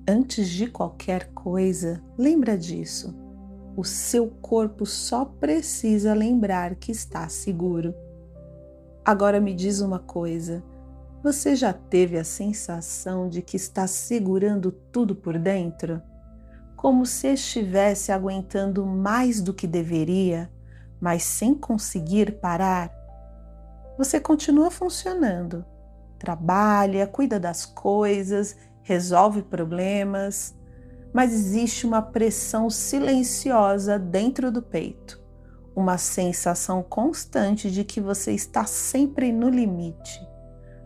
Antes de qualquer coisa, lembra disso. O seu corpo só precisa lembrar que está seguro. Agora me diz uma coisa, você já teve a sensação de que está segurando tudo por dentro? Como se estivesse aguentando mais do que deveria, mas sem conseguir parar? Você continua funcionando, trabalha, cuida das coisas, resolve problemas, mas existe uma pressão silenciosa dentro do peito, uma sensação constante de que você está sempre no limite.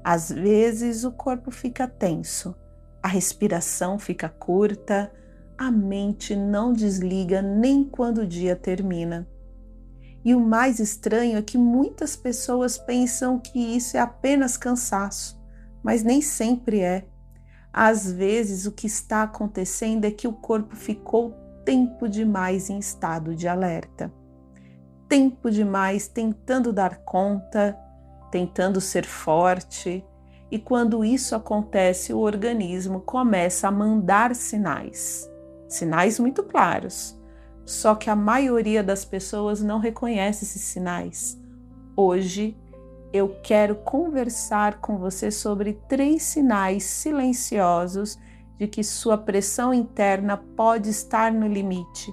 Às vezes o corpo fica tenso, a respiração fica curta, a mente não desliga nem quando o dia termina. E o mais estranho é que muitas pessoas pensam que isso é apenas cansaço, mas nem sempre é. Às vezes o que está acontecendo é que o corpo ficou tempo demais em estado de alerta. Tempo demais tentando dar conta, tentando ser forte, e quando isso acontece, o organismo começa a mandar sinais muito claros, só que a maioria das pessoas não reconhece esses sinais. Hoje eu quero conversar com você sobre 3 sinais silenciosos de que sua pressão interna pode estar no limite.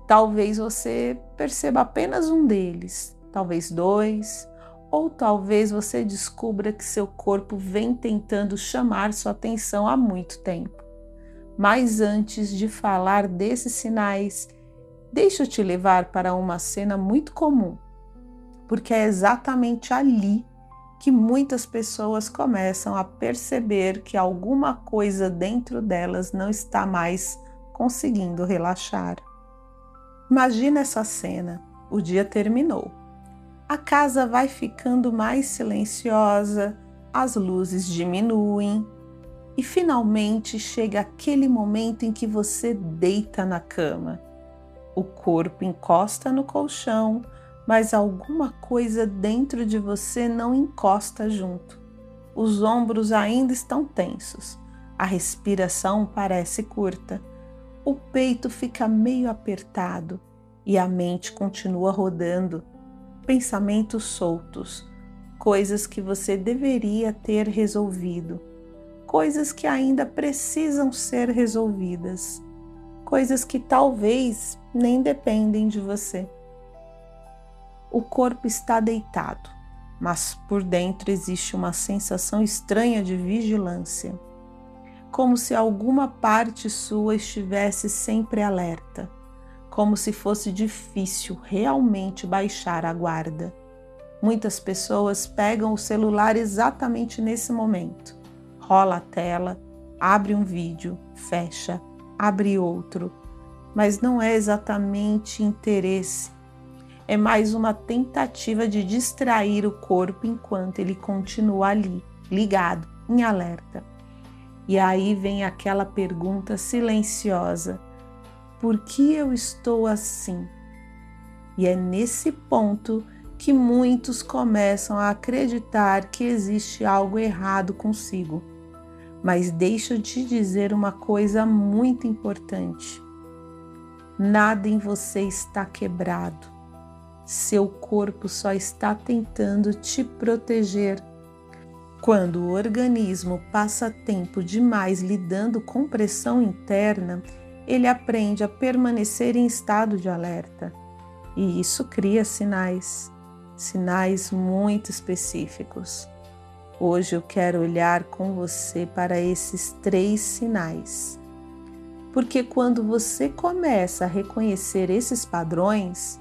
Talvez você perceba apenas um deles, talvez 2, ou talvez você descubra que seu corpo vem tentando chamar sua atenção há muito tempo. Mas antes de falar desses sinais, deixa eu te levar para uma cena muito comum, porque é exatamente ali que muitas pessoas começam a perceber que alguma coisa dentro delas não está mais conseguindo relaxar. Imagina essa cena, o dia terminou. A casa vai ficando mais silenciosa, as luzes diminuem e finalmente chega aquele momento em que você deita na cama. O corpo encosta no colchão, mas alguma coisa dentro de você não encosta junto. Os ombros ainda estão tensos, a respiração parece curta, o peito fica meio apertado e a mente continua rodando. Pensamentos soltos, coisas que você deveria ter resolvido, coisas que ainda precisam ser resolvidas, coisas que talvez nem dependem de você. O corpo está deitado, mas por dentro existe uma sensação estranha de vigilância, como se alguma parte sua estivesse sempre alerta, como se fosse difícil realmente baixar a guarda. Muitas pessoas pegam o celular exatamente nesse momento, rola a tela, abre um vídeo, fecha, abre outro, mas não é exatamente interesse. É mais uma tentativa de distrair o corpo enquanto ele continua ali, ligado, em alerta. E aí vem aquela pergunta silenciosa: por que eu estou assim? E é nesse ponto que muitos começam a acreditar que existe algo errado consigo. Mas deixa eu te dizer uma coisa muito importante. Nada em você está quebrado. Seu corpo só está tentando te proteger. Quando o organismo passa tempo demais lidando com pressão interna, ele aprende a permanecer em estado de alerta. E isso cria sinais muito específicos. Hoje eu quero olhar com você para esses 3 sinais. Porque quando você começa a reconhecer esses padrões,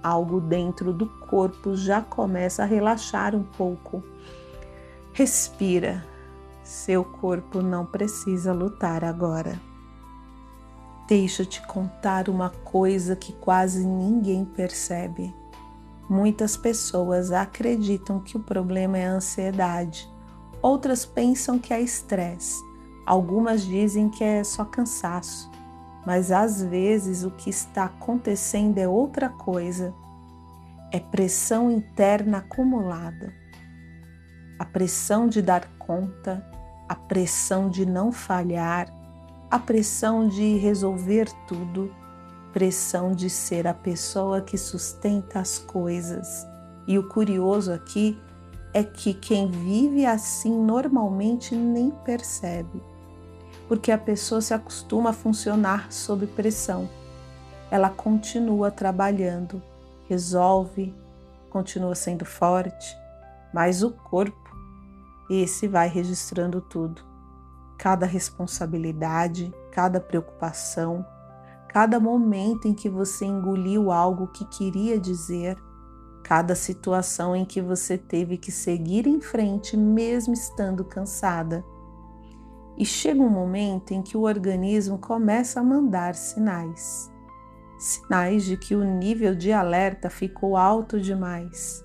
algo dentro do corpo já começa a relaxar um pouco. Respira. Seu corpo não precisa lutar agora. Deixa eu te contar uma coisa que quase ninguém percebe. Muitas pessoas acreditam que o problema é a ansiedade. Outras pensam que é estresse. Algumas dizem que é só cansaço. Mas às vezes o que está acontecendo é outra coisa. É pressão interna acumulada. A pressão de dar conta, a pressão de não falhar, a pressão de resolver tudo, pressão de ser a pessoa que sustenta as coisas. E o curioso aqui é que quem vive assim normalmente nem percebe, porque a pessoa se acostuma a funcionar sob pressão. Ela continua trabalhando, resolve, continua sendo forte, mas o corpo, esse vai registrando tudo. Cada responsabilidade, cada preocupação, cada momento em que você engoliu algo que queria dizer, cada situação em que você teve que seguir em frente mesmo estando cansada. E chega um momento em que o organismo começa a mandar sinais. Sinais de que o nível de alerta ficou alto demais.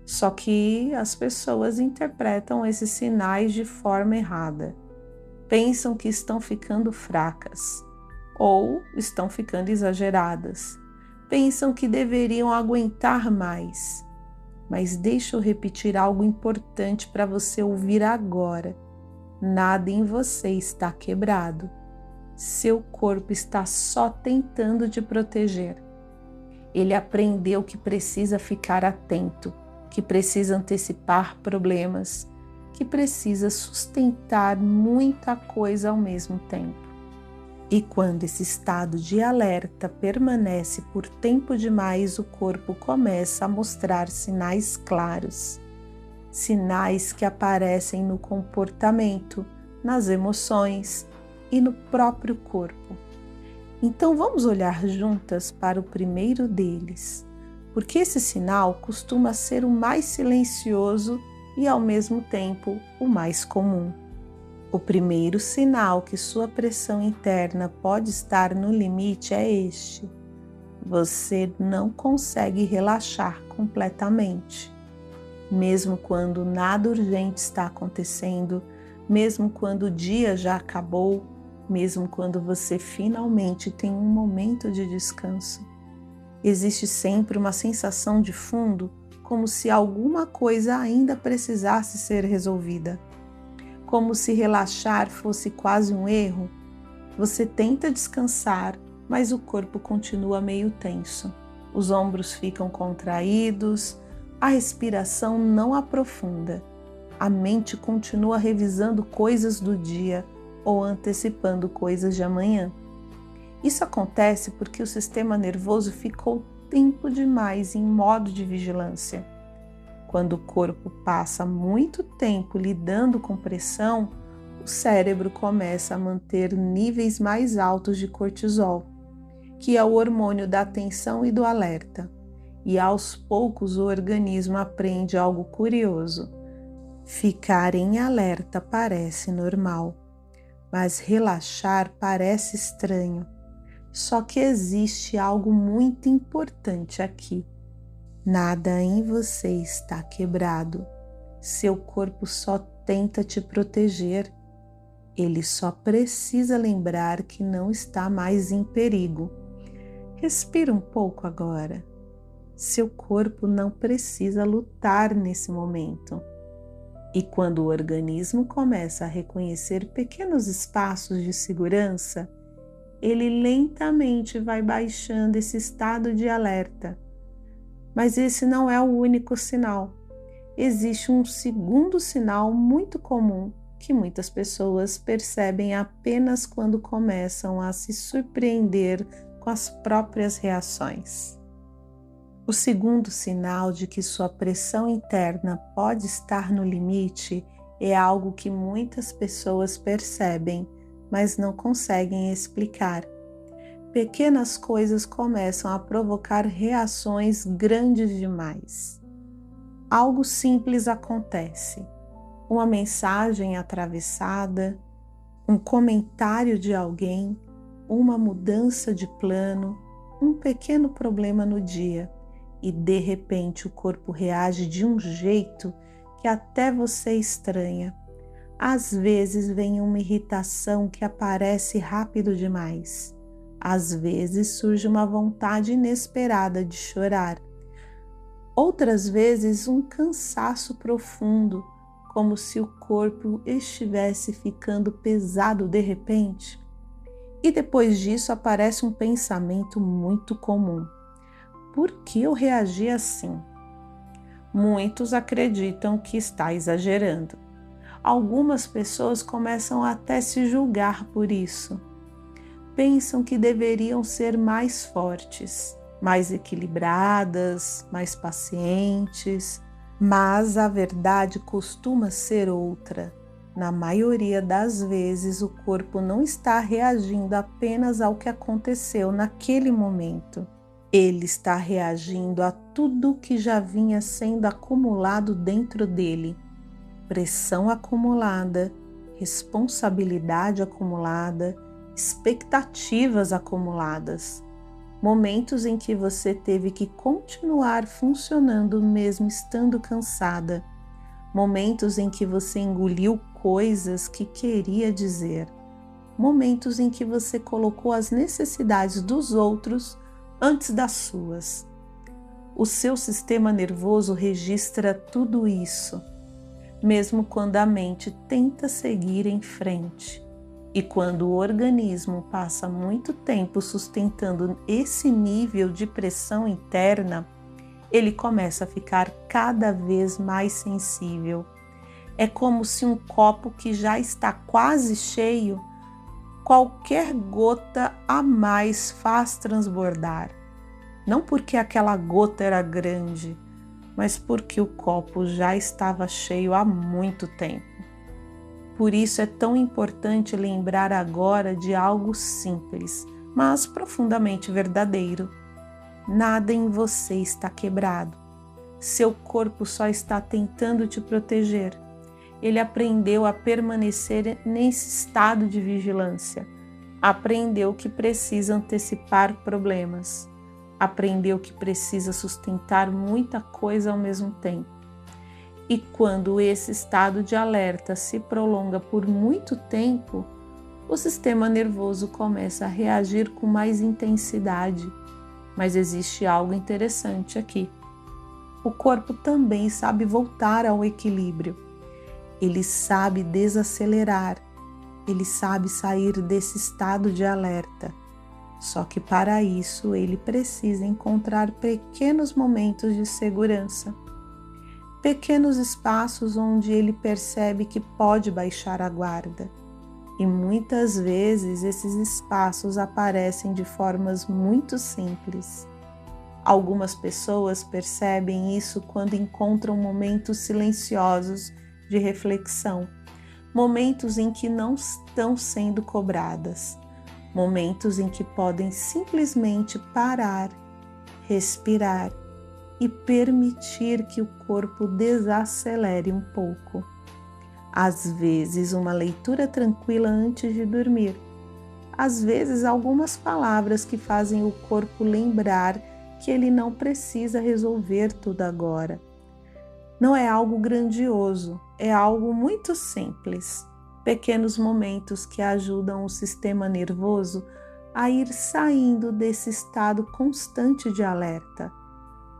Só que as pessoas interpretam esses sinais de forma errada. Pensam que estão ficando fracas ou estão ficando exageradas. Pensam que deveriam aguentar mais. Mas deixa eu repetir algo importante para você ouvir agora. Nada em você está quebrado. Seu corpo está só tentando te proteger. Ele aprendeu que precisa ficar atento, que precisa antecipar problemas, que precisa sustentar muita coisa ao mesmo tempo. E quando esse estado de alerta permanece por tempo demais, o corpo começa a mostrar sinais claros. Sinais que aparecem no comportamento, nas emoções e no próprio corpo. Então vamos olhar juntas para o primeiro deles, porque esse sinal costuma ser o mais silencioso e ao mesmo tempo o mais comum. O primeiro sinal que sua pressão interna pode estar no limite é este: você não consegue relaxar completamente. Mesmo quando nada urgente está acontecendo, mesmo quando o dia já acabou, mesmo quando você finalmente tem um momento de descanso. Existe sempre uma sensação de fundo, como se alguma coisa ainda precisasse ser resolvida. Como se relaxar fosse quase um erro. Você tenta descansar, mas o corpo continua meio tenso. Os ombros ficam contraídos, a respiração não aprofunda. A mente continua revisando coisas do dia ou antecipando coisas de amanhã. Isso acontece porque o sistema nervoso ficou tempo demais em modo de vigilância. Quando o corpo passa muito tempo lidando com pressão, o cérebro começa a manter níveis mais altos de cortisol, que é o hormônio da atenção e do alerta. E aos poucos o organismo aprende algo curioso. Ficar em alerta parece normal, mas relaxar parece estranho. Só que existe algo muito importante aqui. Nada em você está quebrado. Seu corpo só tenta te proteger. Ele só precisa lembrar que não está mais em perigo. Respira um pouco agora. Seu corpo não precisa lutar nesse momento. E quando o organismo começa a reconhecer pequenos espaços de segurança, ele lentamente vai baixando esse estado de alerta. Mas esse não é o único sinal. Existe um segundo sinal muito comum que muitas pessoas percebem apenas quando começam a se surpreender com as próprias reações. O segundo sinal de que sua pressão interna pode estar no limite é algo que muitas pessoas percebem, mas não conseguem explicar. Pequenas coisas começam a provocar reações grandes demais. Algo simples acontece. Uma mensagem atravessada, um comentário de alguém, uma mudança de plano, um pequeno problema no dia. E de repente o corpo reage de um jeito que até você estranha. Às vezes vem uma irritação que aparece rápido demais. Às vezes surge uma vontade inesperada de chorar. Outras vezes um cansaço profundo, como se o corpo estivesse ficando pesado de repente. E depois disso aparece um pensamento muito comum: por que eu reagi assim? Muitos acreditam que está exagerando. Algumas pessoas começam até a se julgar por isso. Pensam que deveriam ser mais fortes, mais equilibradas, mais pacientes, mas a verdade costuma ser outra. Na maioria das vezes, o corpo não está reagindo apenas ao que aconteceu naquele momento. Ele está reagindo a tudo que já vinha sendo acumulado dentro dele. Pressão acumulada, responsabilidade acumulada, expectativas acumuladas. Momentos em que você teve que continuar funcionando mesmo estando cansada. Momentos em que você engoliu coisas que queria dizer. Momentos em que você colocou as necessidades dos outros antes das suas. O seu sistema nervoso registra tudo isso, mesmo quando a mente tenta seguir em frente. E quando o organismo passa muito tempo sustentando esse nível de pressão interna, ele começa a ficar cada vez mais sensível. É como se um copo que já está quase cheio, qualquer gota a mais faz transbordar. Não porque aquela gota era grande, mas porque o copo já estava cheio há muito tempo. Por isso é tão importante lembrar agora de algo simples, mas profundamente verdadeiro. Nada em você está quebrado. Seu corpo só está tentando te proteger. Ele aprendeu a permanecer nesse estado de vigilância. Aprendeu que precisa antecipar problemas. Aprendeu que precisa sustentar muita coisa ao mesmo tempo. E quando esse estado de alerta se prolonga por muito tempo, o sistema nervoso começa a reagir com mais intensidade. Mas existe algo interessante aqui. O corpo também sabe voltar ao equilíbrio. Ele sabe desacelerar. Ele sabe sair desse estado de alerta. Só que para isso ele precisa encontrar pequenos momentos de segurança. Pequenos espaços onde ele percebe que pode baixar a guarda. E muitas vezes esses espaços aparecem de formas muito simples. Algumas pessoas percebem isso quando encontram momentos silenciosos de reflexão, momentos em que não estão sendo cobradas, momentos em que podem simplesmente parar, respirar e permitir que o corpo desacelere um pouco. Às vezes, uma leitura tranquila antes de dormir. Às vezes, algumas palavras que fazem o corpo lembrar que ele não precisa resolver tudo agora. Não é algo grandioso, é algo muito simples. Pequenos momentos que ajudam o sistema nervoso a ir saindo desse estado constante de alerta.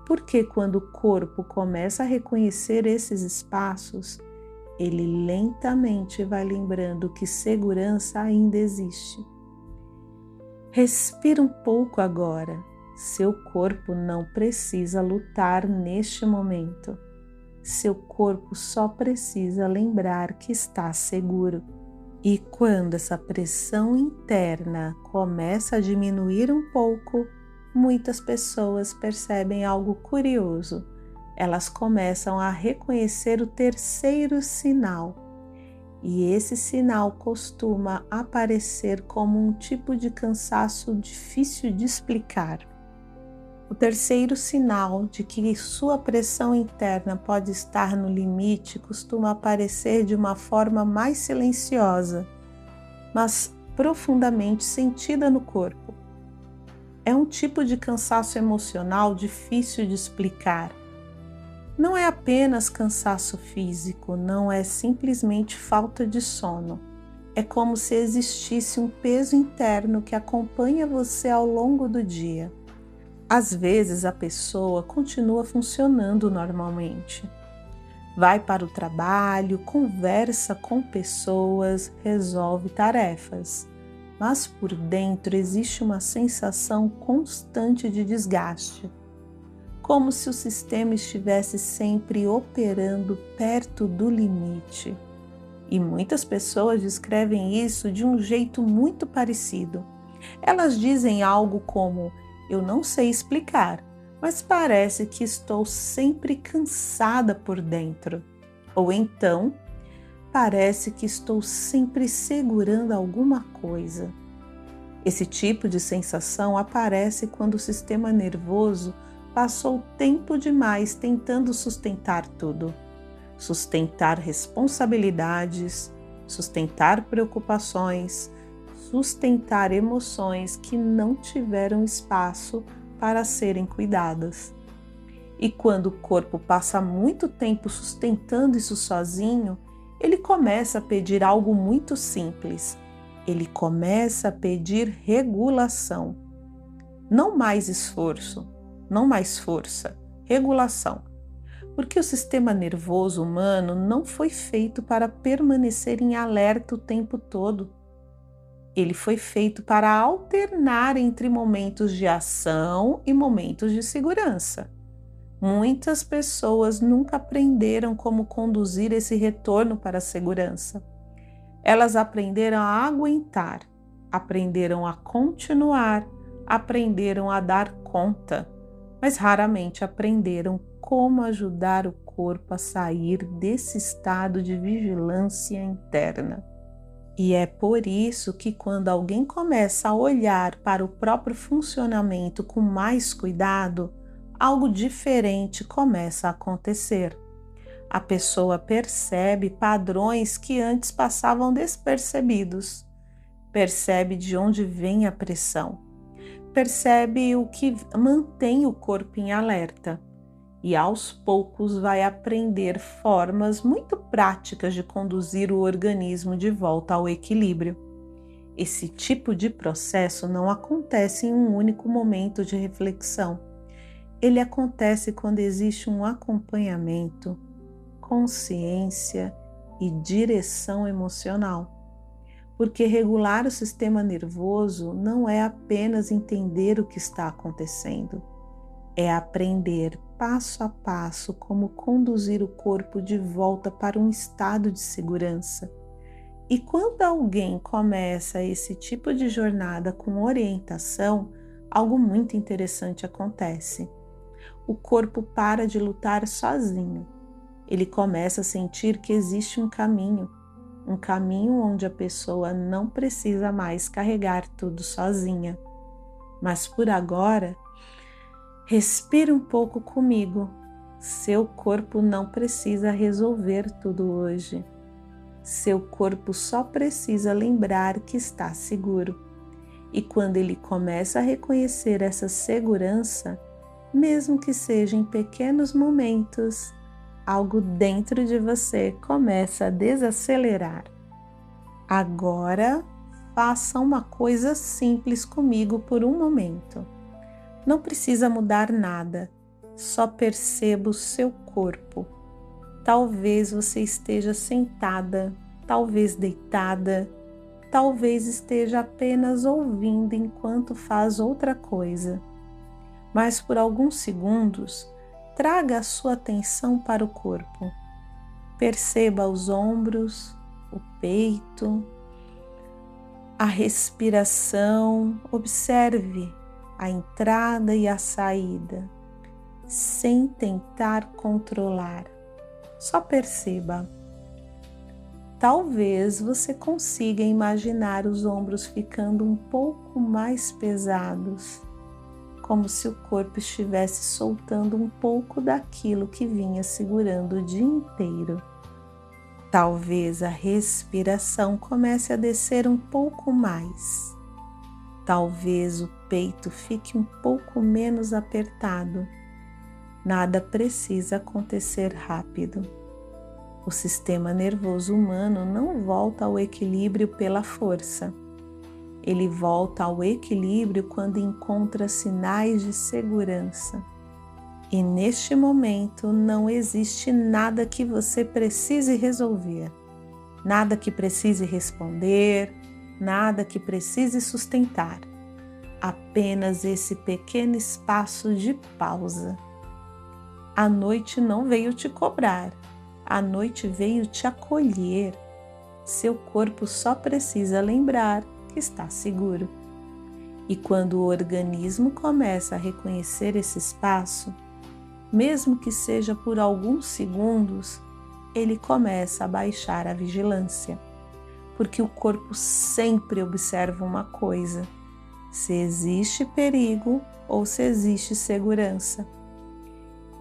Porque quando o corpo começa a reconhecer esses espaços, ele lentamente vai lembrando que segurança ainda existe. Respira um pouco agora. Seu corpo não precisa lutar neste momento. Seu corpo só precisa lembrar que está seguro. E quando essa pressão interna começa a diminuir um pouco, muitas pessoas percebem algo curioso. Elas começam a reconhecer o terceiro sinal. E esse sinal costuma aparecer como um tipo de cansaço difícil de explicar. O terceiro sinal de que sua pressão interna pode estar no limite costuma aparecer de uma forma mais silenciosa, mas profundamente sentida no corpo. É um tipo de cansaço emocional difícil de explicar. Não é apenas cansaço físico, não é simplesmente falta de sono. É como se existisse um peso interno que acompanha você ao longo do dia. Às vezes a pessoa continua funcionando normalmente. Vai para o trabalho, conversa com pessoas, resolve tarefas. mas por dentro existe uma sensação constante de desgaste, como se o sistema estivesse sempre operando perto do limite. E muitas pessoas descrevem isso de um jeito muito parecido. Elas dizem algo como: "Eu não sei explicar, mas parece que estou sempre cansada por dentro." Ou então, "Parece que estou sempre segurando alguma coisa." Esse tipo de sensação aparece quando o sistema nervoso passou tempo demais tentando sustentar tudo. Sustentar responsabilidades, sustentar preocupações, sustentar emoções que não tiveram espaço para serem cuidadas. E quando o corpo passa muito tempo sustentando isso sozinho, ele começa a pedir algo muito simples. Ele começa a pedir regulação. Não mais esforço, não mais força, regulação. Porque o sistema nervoso humano não foi feito para permanecer em alerta o tempo todo. Ele foi feito para alternar entre momentos de ação e momentos de segurança. Muitas pessoas nunca aprenderam como conduzir esse retorno para a segurança. Elas aprenderam a aguentar, aprenderam a continuar, aprenderam a dar conta, mas raramente aprenderam como ajudar o corpo a sair desse estado de vigilância interna. E é por isso que quando alguém começa a olhar para o próprio funcionamento com mais cuidado, algo diferente começa a acontecer. A pessoa percebe padrões que antes passavam despercebidos, percebe de onde vem a pressão, percebe o que mantém o corpo em alerta e aos poucos vai aprender formas muito práticas de conduzir o organismo de volta ao equilíbrio. Esse tipo de processo não acontece em um único momento de reflexão. Ele acontece quando existe um acompanhamento, consciência e direção emocional. Porque regular o sistema nervoso não é apenas entender o que está acontecendo, é aprender passo a passo como conduzir o corpo de volta para um estado de segurança. E quando alguém começa esse tipo de jornada com orientação, algo muito interessante acontece. O corpo para de lutar sozinho. Ele começa a sentir que existe um caminho onde a pessoa não precisa mais carregar tudo sozinha. Mas por agora, respire um pouco comigo. Seu corpo não precisa resolver tudo hoje. Seu corpo só precisa lembrar que está seguro. E quando ele começa a reconhecer essa segurança, mesmo que seja em pequenos momentos, algo dentro de você começa a desacelerar. Agora, faça uma coisa simples comigo por um momento. Não precisa mudar nada, só perceba o seu corpo. Talvez você esteja sentada, talvez deitada, talvez esteja apenas ouvindo enquanto faz outra coisa. Mas por alguns segundos, traga a sua atenção para o corpo. Perceba os ombros, o peito, a respiração, observe a entrada e a saída, sem tentar controlar. Só perceba. Talvez você consiga imaginar os ombros ficando um pouco mais pesados, como se o corpo estivesse soltando um pouco daquilo que vinha segurando o dia inteiro. Talvez a respiração comece a descer um pouco mais. Talvez o peito fique um pouco menos apertado. Nada precisa acontecer rápido. O sistema nervoso humano não volta ao equilíbrio pela força. Ele volta ao equilíbrio quando encontra sinais de segurança. E neste momento não existe nada que você precise resolver, nada que precise responder, nada que precise sustentar, apenas esse pequeno espaço de pausa. A noite não veio te cobrar, a noite veio te acolher. Seu corpo só precisa lembrar que está seguro. E quando o organismo começa a reconhecer esse espaço, mesmo que seja por alguns segundos, ele começa a baixar a vigilância, porque o corpo sempre observa uma coisa: se existe perigo ou se existe segurança.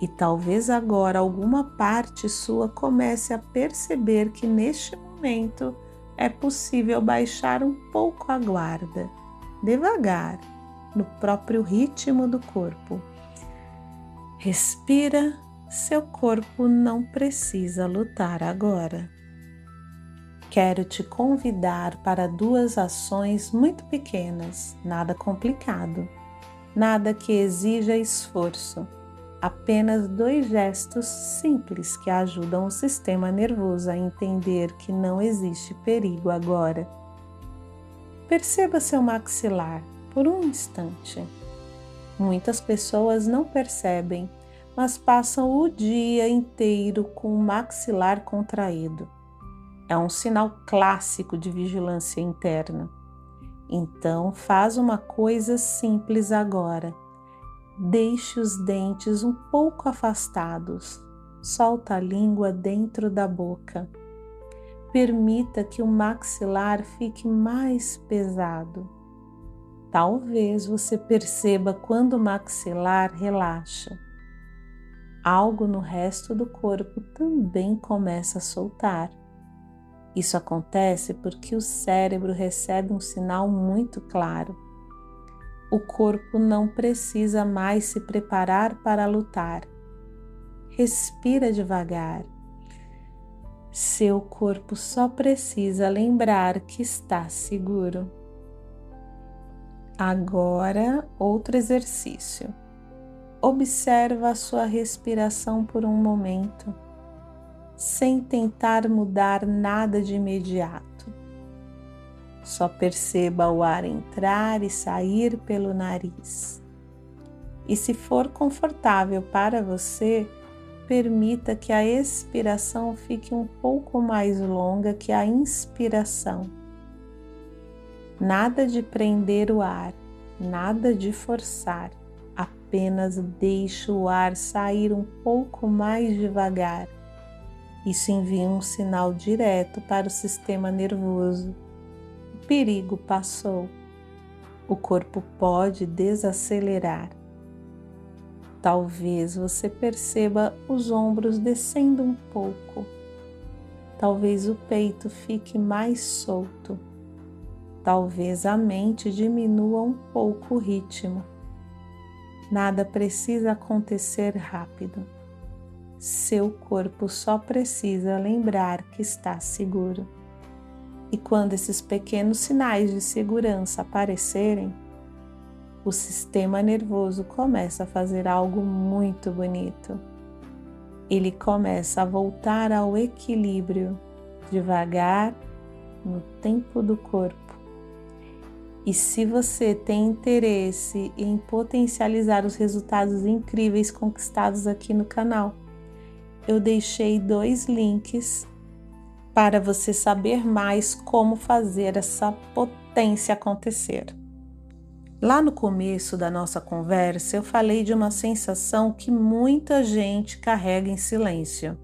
E talvez agora alguma parte sua comece a perceber que neste momento é possível baixar um pouco a guarda, devagar, no próprio ritmo do corpo. Respira, seu corpo não precisa lutar agora. Quero te convidar para 2 ações muito pequenas, nada complicado, nada que exija esforço, apenas 2 gestos simples que ajudam o sistema nervoso a entender que não existe perigo agora. Perceba seu maxilar por um instante. Muitas pessoas não percebem, mas passam o dia inteiro com o maxilar contraído. É um sinal clássico de vigilância interna. Então, faz uma coisa simples agora. Deixe os dentes um pouco afastados. Solta a língua dentro da boca. Permita que o maxilar fique mais pesado. Talvez você perceba quando o maxilar relaxa. Algo no resto do corpo também começa a soltar. Isso acontece porque o cérebro recebe um sinal muito claro. O corpo não precisa mais se preparar para lutar. Respira devagar. Seu corpo só precisa lembrar que está seguro. Agora, outro exercício. Observa a sua respiração por um momento, sem tentar mudar nada de imediato. Só perceba o ar entrar e sair pelo nariz. E se for confortável para você, permita que a expiração fique um pouco mais longa que a inspiração. Nada de prender o ar, nada de forçar, apenas deixe o ar sair um pouco mais devagar. Isso envia um sinal direto para o sistema nervoso. O perigo passou. O corpo pode desacelerar. Talvez você perceba os ombros descendo um pouco. Talvez o peito fique mais solto. Talvez a mente diminua um pouco o ritmo. Nada precisa acontecer rápido. Seu corpo só precisa lembrar que está seguro. E quando esses pequenos sinais de segurança aparecerem, o sistema nervoso começa a fazer algo muito bonito. Ele começa a voltar ao equilíbrio, devagar, no tempo do corpo. E se você tem interesse em potencializar os resultados incríveis conquistados aqui no canal, eu deixei 2 links para você saber mais como fazer essa potência acontecer. Lá no começo da nossa conversa, eu falei de uma sensação que muita gente carrega em silêncio,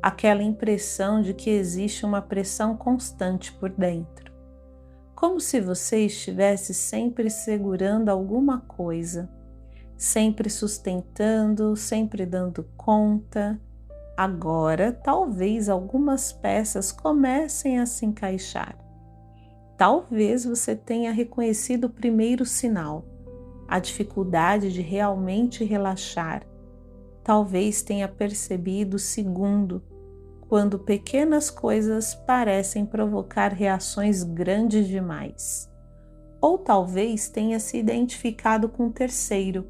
aquela impressão de que existe uma pressão constante por dentro. Como se você estivesse sempre segurando alguma coisa, sempre sustentando, sempre dando conta. Agora, talvez algumas peças comecem a se encaixar. Talvez você tenha reconhecido o primeiro sinal, a dificuldade de realmente relaxar. Talvez tenha percebido o segundo, quando pequenas coisas parecem provocar reações grandes demais. Ou talvez tenha se identificado com o terceiro,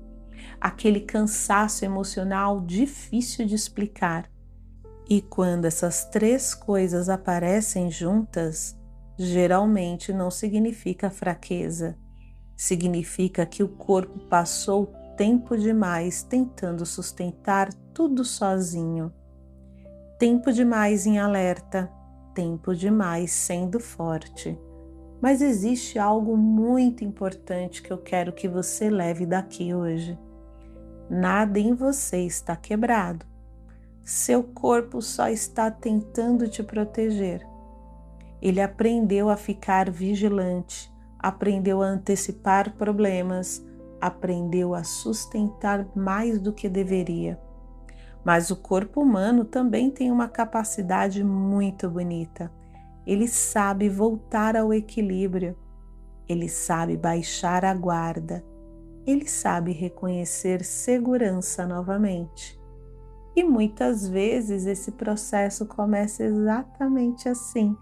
aquele cansaço emocional difícil de explicar. E quando essas 3 coisas aparecem juntas, geralmente não significa fraqueza. Significa que o corpo passou tempo demais tentando sustentar tudo sozinho. Tempo demais em alerta, tempo demais sendo forte. Mas existe algo muito importante que eu quero que você leve daqui hoje. Nada em você está quebrado. Seu corpo só está tentando te proteger. Ele aprendeu a ficar vigilante, aprendeu a antecipar problemas, aprendeu a sustentar mais do que deveria. Mas o corpo humano também tem uma capacidade muito bonita. Ele sabe voltar ao equilíbrio, ele sabe baixar a guarda, ele sabe reconhecer segurança novamente. E muitas vezes esse processo começa exatamente assim,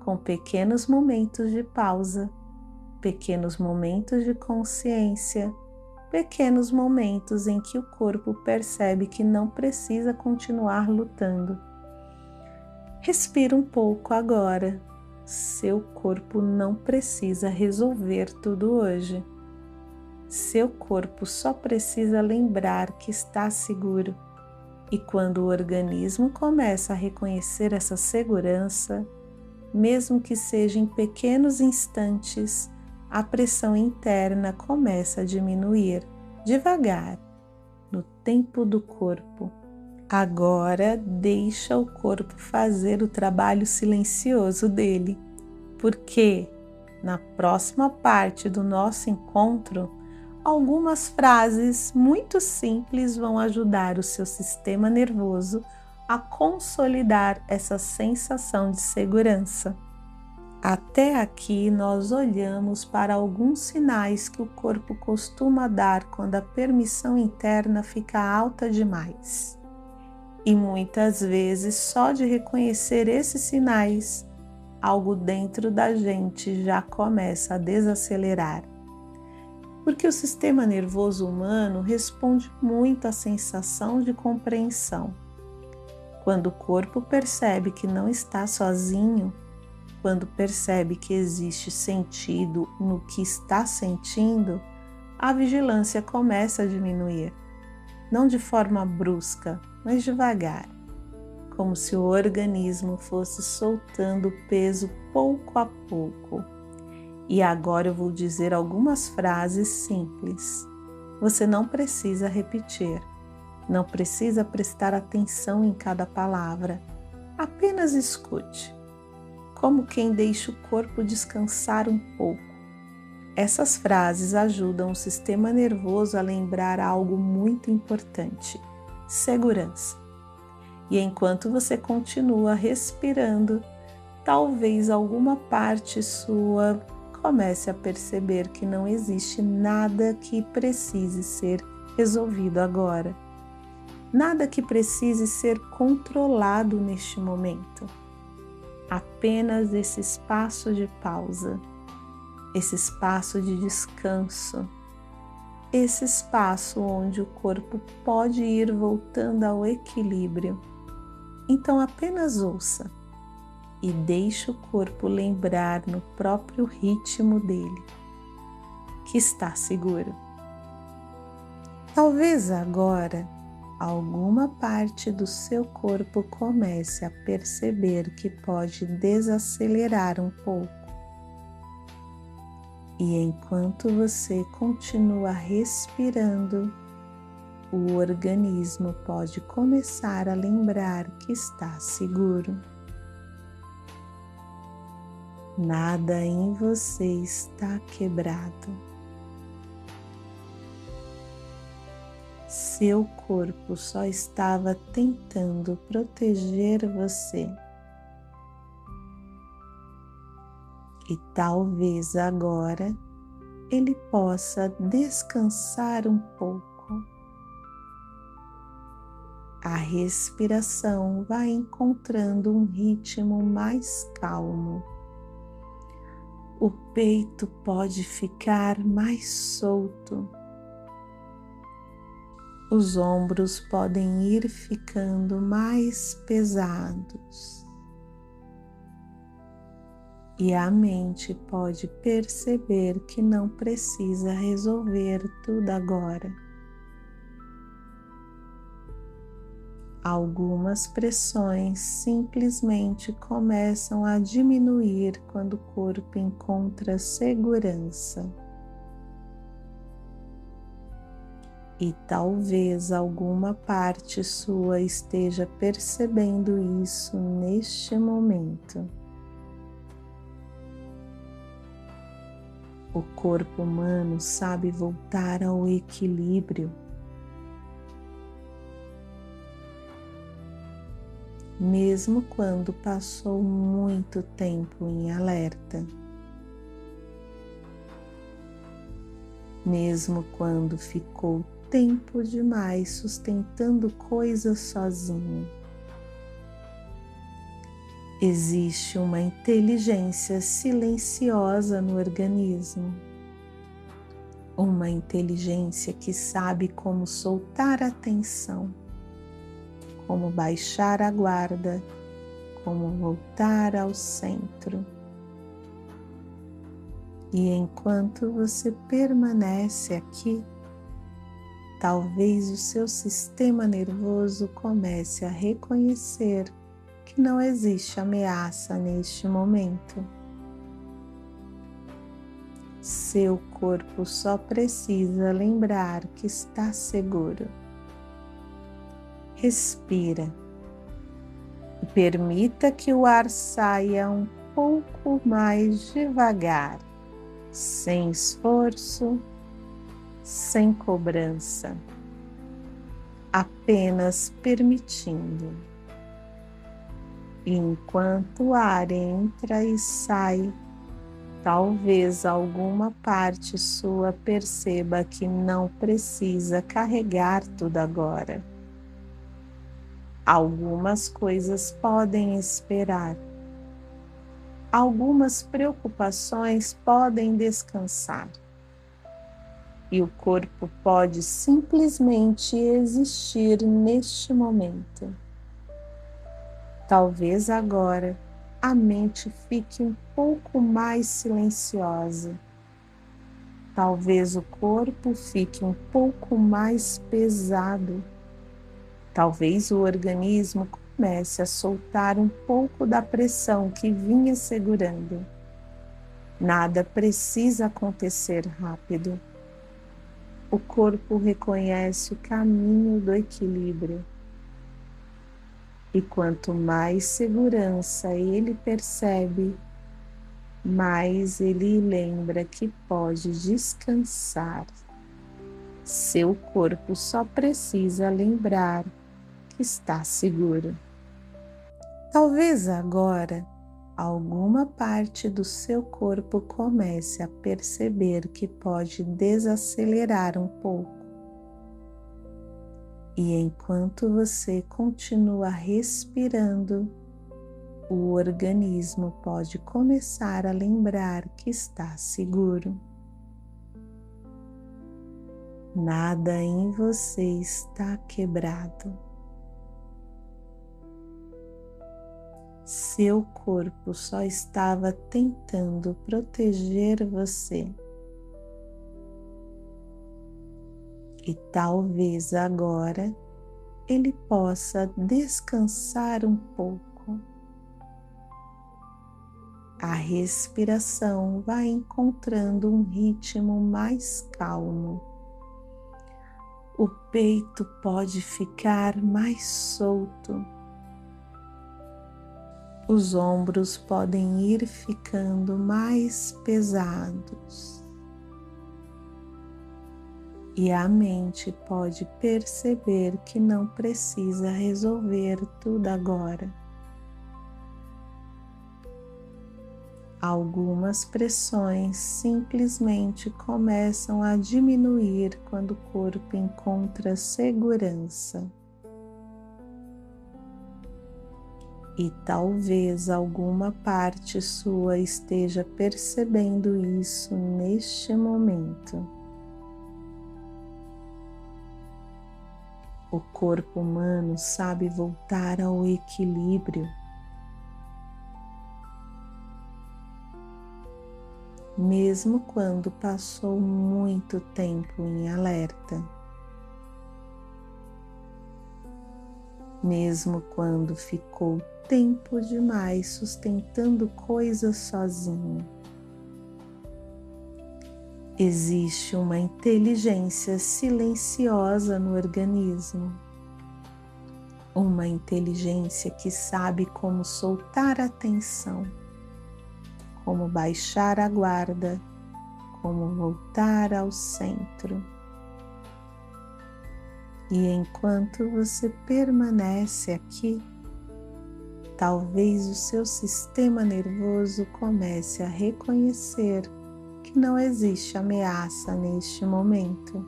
com pequenos momentos de pausa, pequenos momentos de consciência, pequenos momentos em que o corpo percebe que não precisa continuar lutando. Respira um pouco agora. Seu corpo não precisa resolver tudo hoje. Seu corpo só precisa lembrar que está seguro. E quando o organismo começa a reconhecer essa segurança, mesmo que seja em pequenos instantes, a pressão interna começa a diminuir devagar, no tempo do corpo. Agora deixa o corpo fazer o trabalho silencioso dele, porque na próxima parte do nosso encontro, algumas frases muito simples vão ajudar o seu sistema nervoso a consolidar essa sensação de segurança. Até aqui nós olhamos para alguns sinais que o corpo costuma dar quando a permissão interna fica alta demais. E muitas vezes, só de reconhecer esses sinais, algo dentro da gente já começa a desacelerar. Porque o sistema nervoso humano responde muito à sensação de compreensão. Quando o corpo percebe que não está sozinho, quando percebe que existe sentido no que está sentindo, a vigilância começa a diminuir. Não de forma brusca, mas devagar, como se o organismo fosse soltando o peso pouco a pouco. E agora eu vou dizer algumas frases simples. Você não precisa repetir, não precisa prestar atenção em cada palavra. Apenas escute, como quem deixa o corpo descansar um pouco. Essas frases ajudam o sistema nervoso a lembrar algo muito importante: segurança. E enquanto você continua respirando, talvez alguma parte sua comece a perceber que não existe nada que precise ser resolvido agora. Nada que precise ser controlado neste momento. Apenas esse espaço de pausa, esse espaço de descanso, esse espaço onde o corpo pode ir voltando ao equilíbrio. Então apenas ouça e deixe o corpo lembrar no próprio ritmo dele que está seguro. Talvez agora alguma parte do seu corpo comece a perceber que pode desacelerar um pouco. E enquanto você continua respirando, o organismo pode começar a lembrar que está seguro. Nada em você está quebrado. Seu corpo só estava tentando proteger você. E talvez agora ele possa descansar um pouco. A respiração vai encontrando um ritmo mais calmo. O peito pode ficar mais solto. Os ombros podem ir ficando mais pesados. e a mente pode perceber que não precisa resolver tudo agora. Algumas pressões simplesmente começam a diminuir quando o corpo encontra segurança. E talvez alguma parte sua esteja percebendo isso neste momento. O corpo humano sabe voltar ao equilíbrio, mesmo quando passou muito tempo em alerta, mesmo quando ficou tempo demais sustentando coisas sozinho. Existe uma inteligência silenciosa no organismo, uma inteligência que sabe como soltar a tensão, como baixar a guarda, como voltar ao centro. E enquanto você permanece aqui, talvez o seu sistema nervoso comece a reconhecer que não existe ameaça neste momento. Seu corpo só precisa lembrar que está seguro. Respira e permita que o ar saia um pouco mais devagar, sem esforço, sem cobrança, apenas permitindo. Enquanto o ar entra e sai, talvez alguma parte sua perceba que não precisa carregar tudo agora. Algumas coisas podem esperar. Algumas preocupações podem descansar. E o corpo pode simplesmente existir neste momento. Talvez agora a mente fique um pouco mais silenciosa. Talvez o corpo fique um pouco mais pesado. Talvez o organismo comece a soltar um pouco da pressão que vinha segurando. Nada precisa acontecer rápido. O corpo reconhece o caminho do equilíbrio. E quanto mais segurança ele percebe, mais ele lembra que pode descansar. Seu corpo só precisa lembrar que está seguro. Talvez agora alguma parte do seu corpo comece a perceber que pode desacelerar um pouco. E enquanto você continua respirando, o organismo pode começar a lembrar que está seguro. Nada em você está quebrado. Seu corpo só estava tentando proteger você. E talvez agora ele possa descansar um pouco. A respiração vai encontrando um ritmo mais calmo. O peito pode ficar mais solto. Os ombros podem ir ficando mais pesados. E a mente pode perceber que não precisa resolver tudo agora. Algumas pressões simplesmente começam a diminuir quando o corpo encontra segurança. E talvez alguma parte sua esteja percebendo isso neste momento. O corpo humano sabe voltar ao equilíbrio. mesmo quando passou muito tempo em alerta, mesmo quando ficou tempo demais sustentando coisas sozinho. Existe uma inteligência silenciosa no organismo, uma inteligência que sabe como soltar a tensão, como baixar a guarda, como voltar ao centro. E enquanto você permanece aqui, talvez o seu sistema nervoso comece a reconhecer que não existe ameaça neste momento.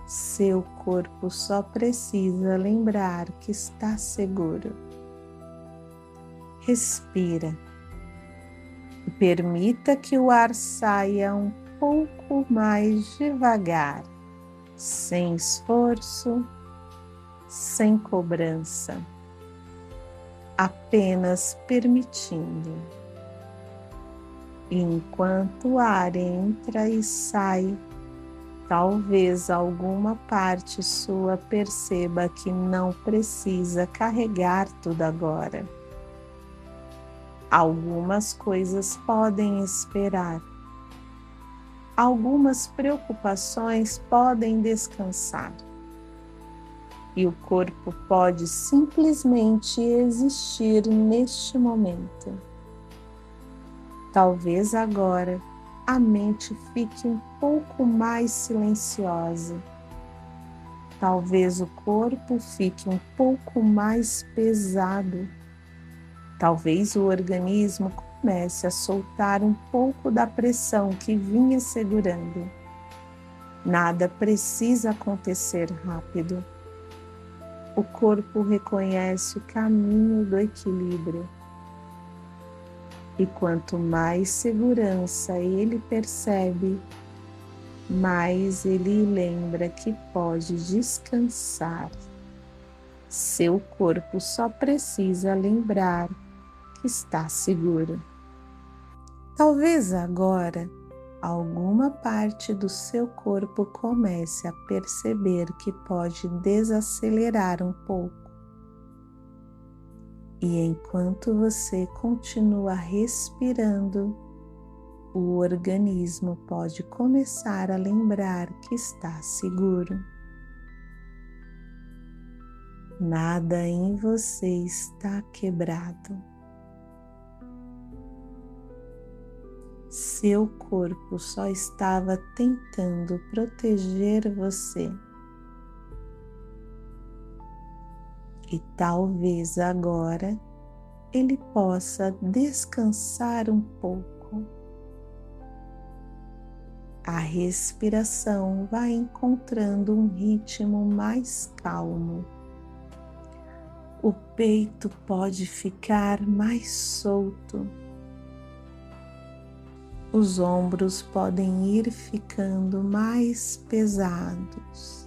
Seu corpo só precisa lembrar que está seguro. Respira e permita que o ar saia um pouco mais devagar, sem esforço, sem cobrança, apenas permitindo. E enquanto o ar entra e sai, talvez alguma parte sua perceba que não precisa carregar tudo agora. Algumas coisas podem esperar. Algumas preocupações podem descansar. E o corpo pode simplesmente existir neste momento. Talvez agora a mente fique um pouco mais silenciosa. Talvez o corpo fique um pouco mais pesado. Talvez o organismo comece a soltar um pouco da pressão que vinha segurando. Nada precisa acontecer rápido. O corpo reconhece o caminho do equilíbrio. E quanto mais segurança ele percebe, mais ele lembra que pode descansar. Seu corpo só precisa lembrar que está seguro. Talvez agora alguma parte do seu corpo comece a perceber que pode desacelerar um pouco. E enquanto você continua respirando, o organismo pode começar a lembrar que está seguro. Nada em você está quebrado. Seu corpo só estava tentando proteger você. E talvez agora ele possa descansar um pouco. A respiração vai encontrando um ritmo mais calmo. O peito pode ficar mais solto. Os ombros podem ir ficando mais pesados.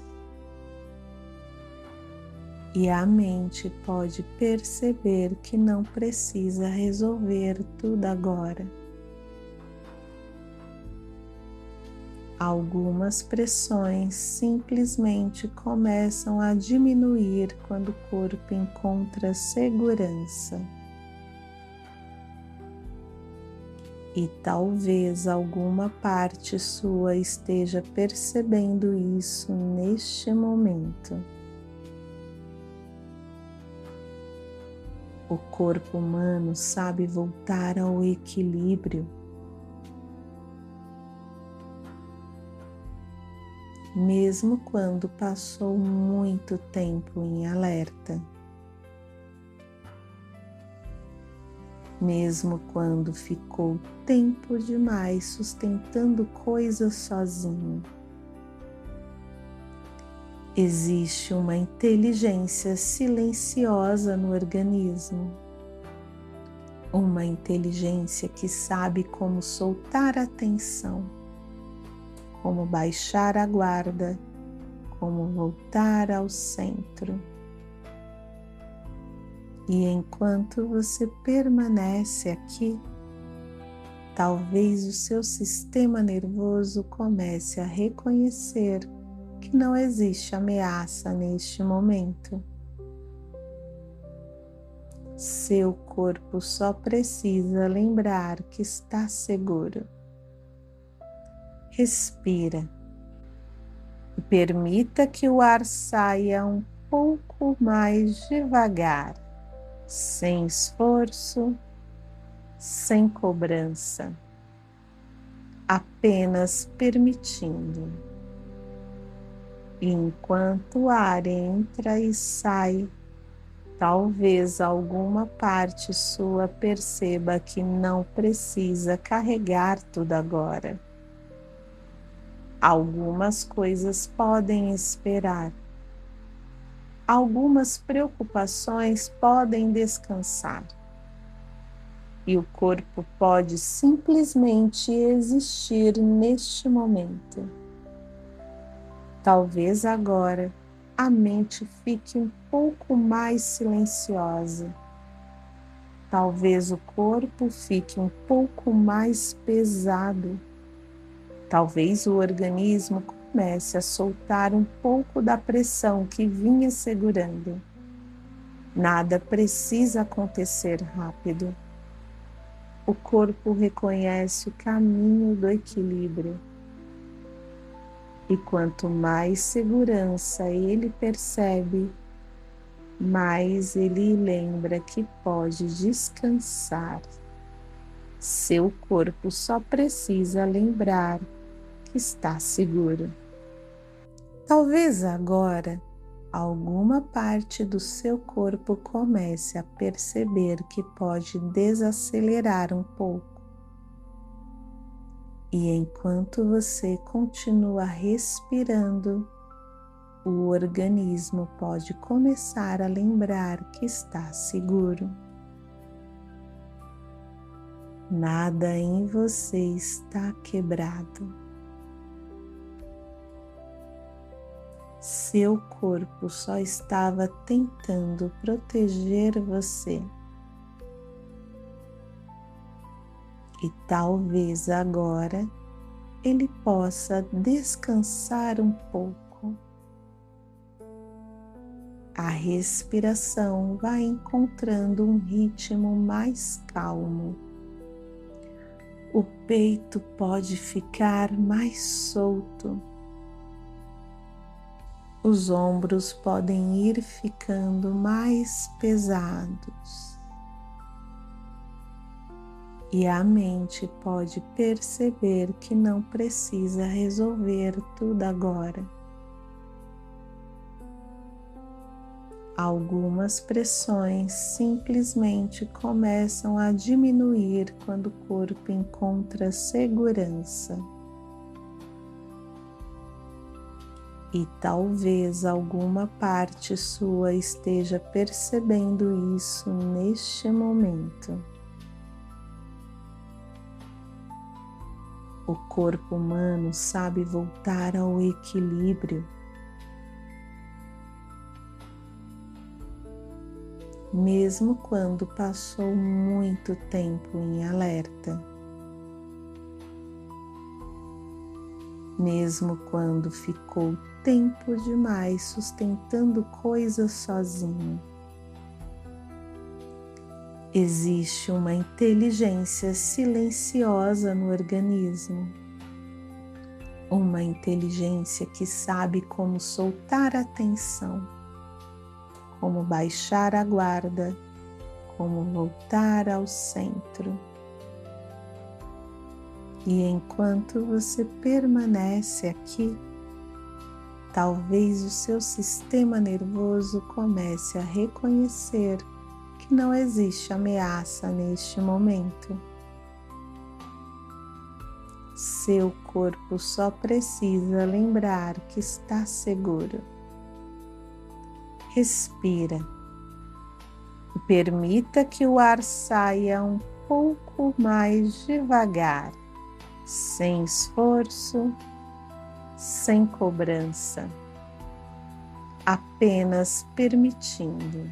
E a mente pode perceber que não precisa resolver tudo agora. Algumas pressões simplesmente começam a diminuir quando o corpo encontra segurança. E talvez alguma parte sua esteja percebendo isso neste momento. O corpo humano sabe voltar ao equilíbrio. Mesmo quando passou muito tempo em alerta. Mesmo quando ficou tempo demais sustentando coisas sozinho. Existe uma inteligência silenciosa no organismo, uma inteligência que sabe como soltar a tensão, como baixar a guarda, como voltar ao centro. E enquanto você permanece aqui, talvez o seu sistema nervoso comece a reconhecer que não existe ameaça neste momento. Seu corpo só precisa lembrar que está seguro. Respira e permita que o ar saia um pouco mais devagar, sem esforço, sem cobrança, apenas permitindo. E enquanto o ar entra e sai, talvez alguma parte sua perceba que não precisa carregar tudo agora. Algumas coisas podem esperar. Algumas preocupações podem descansar. E o corpo pode simplesmente existir neste momento. Talvez agora a mente fique um pouco mais silenciosa. Talvez o corpo fique um pouco mais pesado. Talvez o organismo comece a soltar um pouco da pressão que vinha segurando. Nada precisa acontecer rápido. O corpo reconhece o caminho do equilíbrio. E quanto mais segurança ele percebe, mais ele lembra que pode descansar. Seu corpo só precisa lembrar que está seguro. Talvez agora alguma parte do seu corpo comece a perceber que pode desacelerar um pouco. E enquanto você continua respirando, o organismo pode começar a lembrar que está seguro. Nada em você está quebrado. Seu corpo só estava tentando proteger você. E talvez agora ele possa descansar um pouco. A respiração vai encontrando um ritmo mais calmo. O peito pode ficar mais solto. Os ombros podem ir ficando mais pesados. E a mente pode perceber que não precisa resolver tudo agora. Algumas pressões simplesmente começam a diminuir quando o corpo encontra segurança. E talvez alguma parte sua esteja percebendo isso neste momento. O corpo humano sabe voltar ao equilíbrio. Mesmo quando passou muito tempo em alerta. Mesmo quando ficou tempo demais sustentando coisas sozinho. Existe uma inteligência silenciosa no organismo. Uma inteligência que sabe como soltar a tensão, como baixar a guarda, como voltar ao centro. E enquanto você permanece aqui, talvez o seu sistema nervoso comece a reconhecer que não existe ameaça neste momento. Seu corpo só precisa lembrar que está seguro. Respira e permita que o ar saia um pouco mais devagar, sem esforço, sem cobrança, apenas permitindo.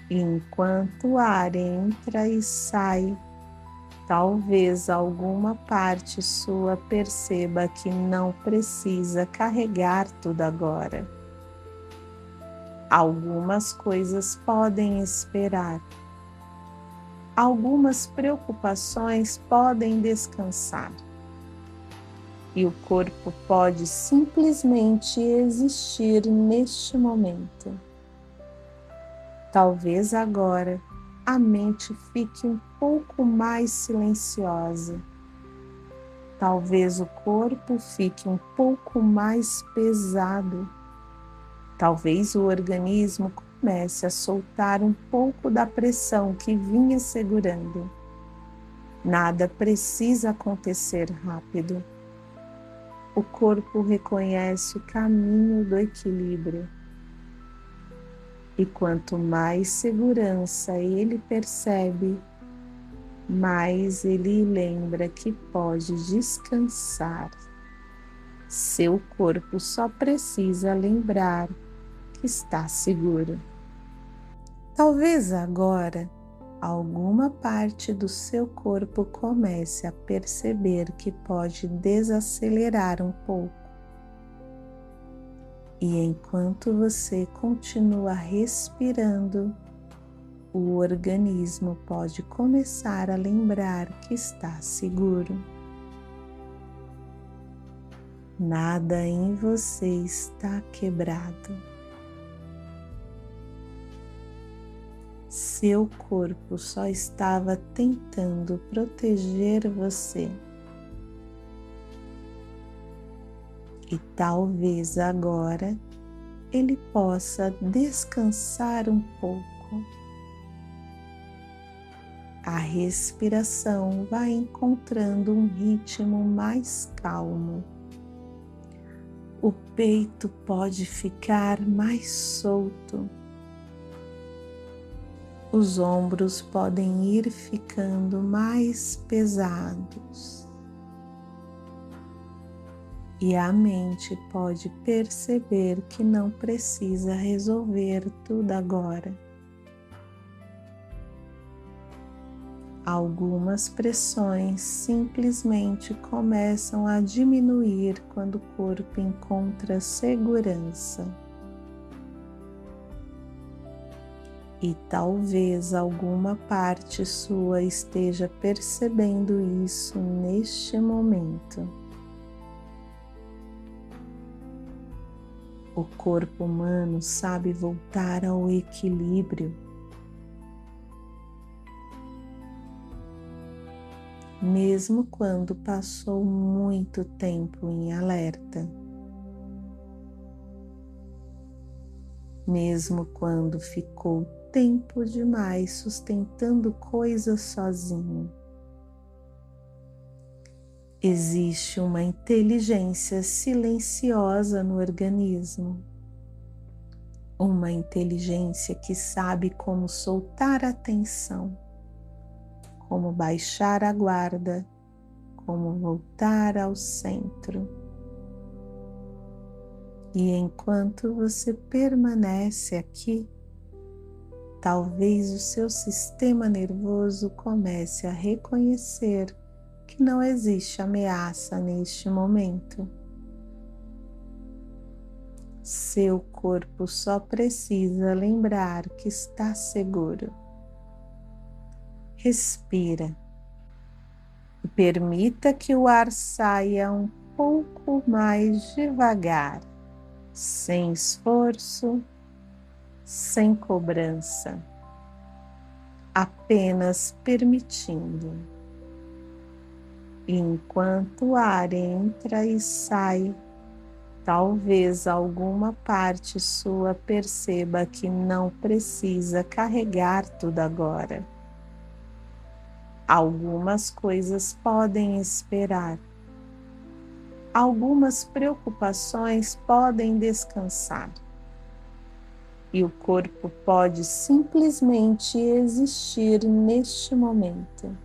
E enquanto o ar entra e sai, Talvez alguma parte sua perceba que não precisa carregar tudo agora. Algumas coisas podem esperar. Algumas preocupações podem descansar. E o corpo pode simplesmente existir neste momento. Talvez agora a mente fique um pouco mais silenciosa. Talvez o corpo fique um pouco mais pesado. Talvez o organismo comece a soltar um pouco da pressão que vinha segurando. Nada precisa acontecer rápido. O corpo reconhece o caminho do equilíbrio. E quanto mais segurança ele percebe, mais ele lembra que pode descansar. Seu corpo só precisa lembrar que está seguro. Talvez agora alguma parte do seu corpo comece a perceber que pode desacelerar um pouco. E enquanto você continua respirando, o organismo pode começar a lembrar que está seguro. Nada em você está quebrado. Seu corpo só estava tentando proteger você. E talvez agora ele possa descansar um pouco. A respiração vai encontrando um ritmo mais calmo. O peito pode ficar mais solto. Os ombros podem ir ficando mais pesados. E a mente pode perceber que não precisa resolver tudo agora. Algumas pressões simplesmente começam a diminuir quando o corpo encontra segurança. E talvez alguma parte sua esteja percebendo isso neste momento. O corpo humano sabe voltar ao equilíbrio. Mesmo quando passou muito tempo em alerta. Mesmo quando ficou tempo demais sustentando coisas sozinho. Existe uma inteligência silenciosa no organismo. Uma inteligência que sabe como soltar a tensão, como baixar a guarda, como voltar ao centro. E enquanto você permanece aqui, talvez o seu sistema nervoso comece a reconhecer que não existe ameaça neste momento. Seu corpo só precisa lembrar que está seguro. Respira e permita que o ar saia um pouco mais devagar, sem esforço, sem cobrança, apenas permitindo. E enquanto o ar entra e sai, talvez alguma parte sua perceba que não precisa carregar tudo agora. Algumas coisas podem esperar. Algumas preocupações podem descansar. E o corpo pode simplesmente existir neste momento.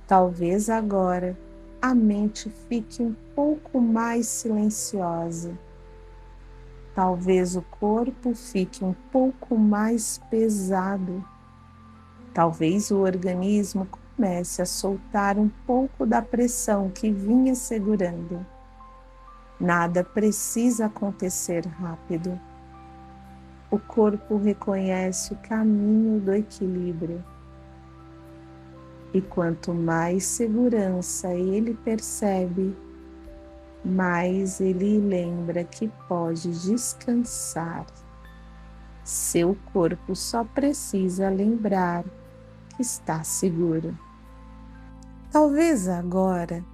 Talvez agora a mente fique um pouco mais silenciosa. Talvez o corpo fique um pouco mais pesado. Talvez o organismo comece a soltar um pouco da pressão que vinha segurando. Nada precisa acontecer rápido. O corpo reconhece o caminho do equilíbrio. E quanto mais segurança ele percebe, mais ele lembra que pode descansar. Seu corpo só precisa lembrar que está seguro. Talvez agora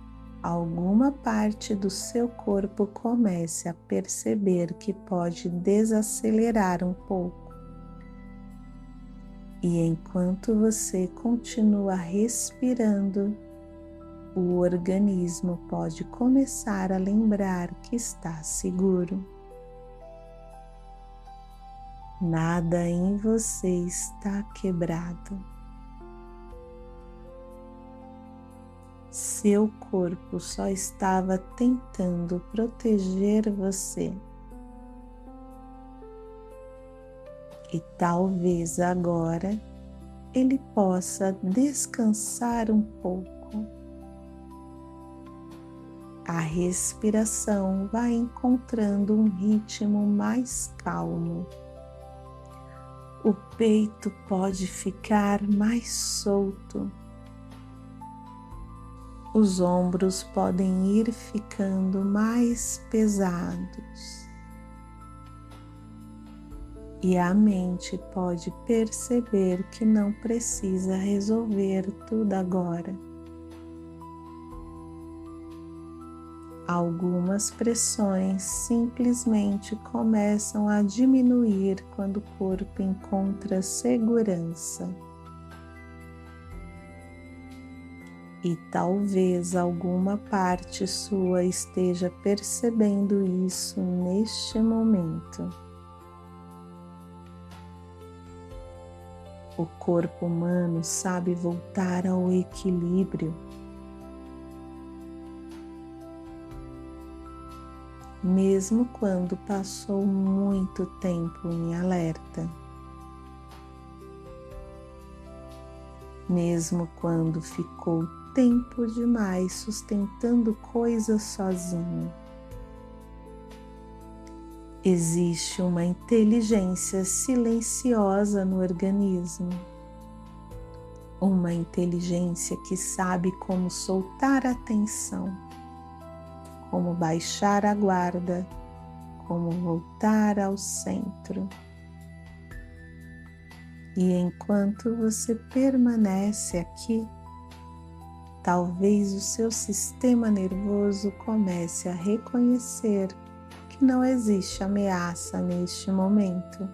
alguma parte do seu corpo comece a perceber que pode desacelerar um pouco. E enquanto você continua respirando, o organismo pode começar a lembrar que está seguro. Nada em você está quebrado. Seu corpo só estava tentando proteger você. E talvez agora ele possa descansar um pouco. A respiração vai encontrando um ritmo mais calmo. O peito pode ficar mais solto. Os ombros podem ir ficando mais pesados. E a mente pode perceber que não precisa resolver tudo agora. Algumas pressões simplesmente começam a diminuir quando o corpo encontra segurança. E talvez alguma parte sua esteja percebendo isso neste momento. O corpo humano sabe voltar ao equilíbrio. Mesmo quando passou muito tempo em alerta. Mesmo quando ficou tempo demais sustentando coisas sozinho. Existe uma inteligência silenciosa no organismo. Uma inteligência que sabe como soltar a tensão, como baixar a guarda, como voltar ao centro. E enquanto você permanece aqui, talvez o seu sistema nervoso comece a reconhecer que não existe ameaça neste momento.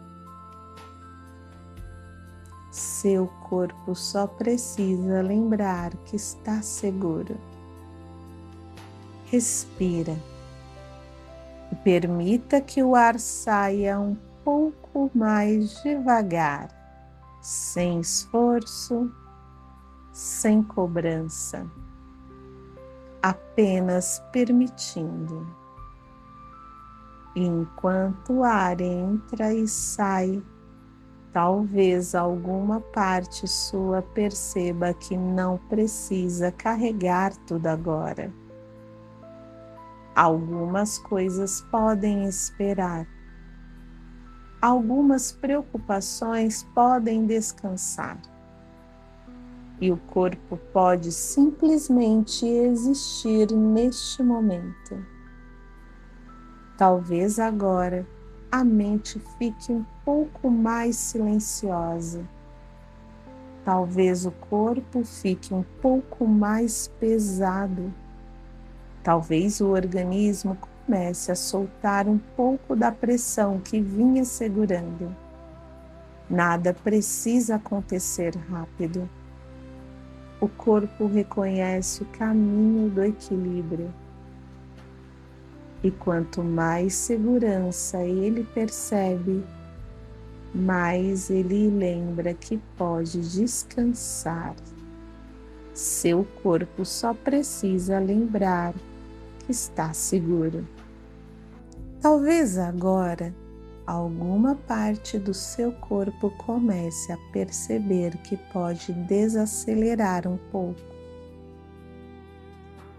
Seu corpo só precisa lembrar que está seguro. Respira e permita que o ar saia um pouco mais devagar, sem esforço, sem cobrança, apenas permitindo. E enquanto o ar entra e sai, talvez alguma parte sua perceba que não precisa carregar tudo agora. Algumas coisas podem esperar. Algumas preocupações podem descansar. E o corpo pode simplesmente existir neste momento. Talvez agora a mente fique um pouco mais silenciosa. Talvez o corpo fique um pouco mais pesado. Talvez o organismo comece a soltar um pouco da pressão que vinha segurando. Nada precisa acontecer rápido. O corpo reconhece o caminho do equilíbrio. E quanto mais segurança ele percebe, mais ele lembra que pode descansar. Seu corpo só precisa lembrar que está seguro. Talvez agora alguma parte do seu corpo comece a perceber que pode desacelerar um pouco.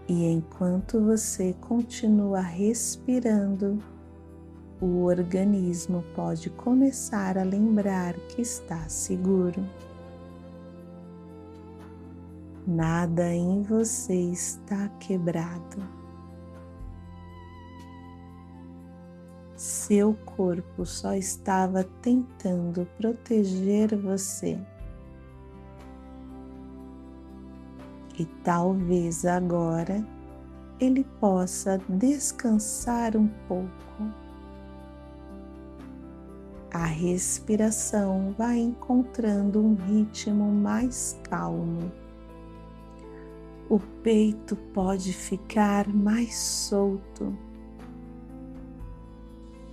E enquanto você continua respirando, o organismo pode começar a lembrar que está seguro. Nada em você está quebrado. Seu corpo só estava tentando proteger você. E talvez agora ele possa descansar um pouco. A respiração vai encontrando um ritmo mais calmo. O peito pode ficar mais solto.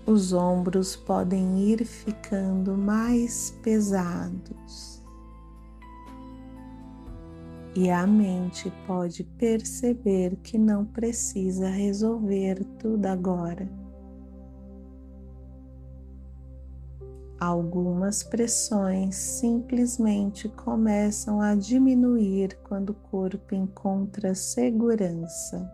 Os ombros podem ir ficando mais pesados. E a mente pode perceber que não precisa resolver tudo agora. Algumas pressões simplesmente começam a diminuir quando o corpo encontra segurança.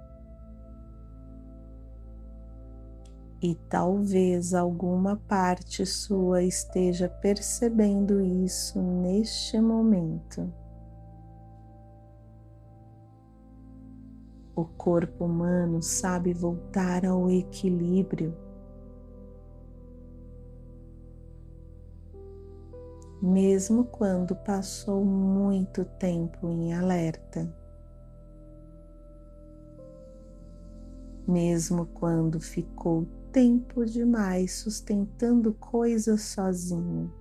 E talvez alguma parte sua esteja percebendo isso neste momento. O corpo humano sabe voltar ao equilíbrio. Mesmo quando passou muito tempo em alerta. Mesmo quando ficou tempo demais sustentando coisas sozinho.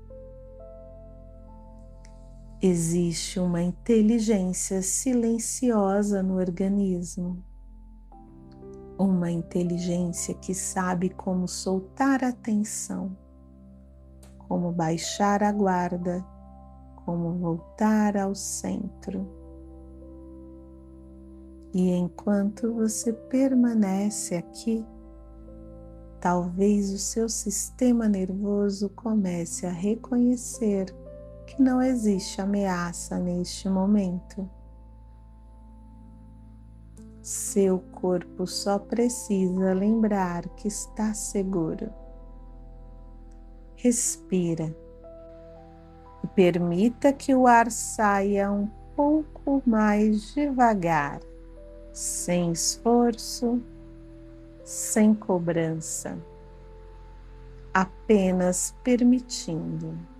Existe uma inteligência silenciosa no organismo. Uma inteligência que sabe como soltar a tensão, como baixar a guarda, como voltar ao centro. E enquanto você permanece aqui, talvez o seu sistema nervoso comece a reconhecer que não existe ameaça neste momento. Seu corpo só precisa lembrar que está seguro. Respira e permita que o ar saia um pouco mais devagar, sem esforço, sem cobrança, apenas permitindo.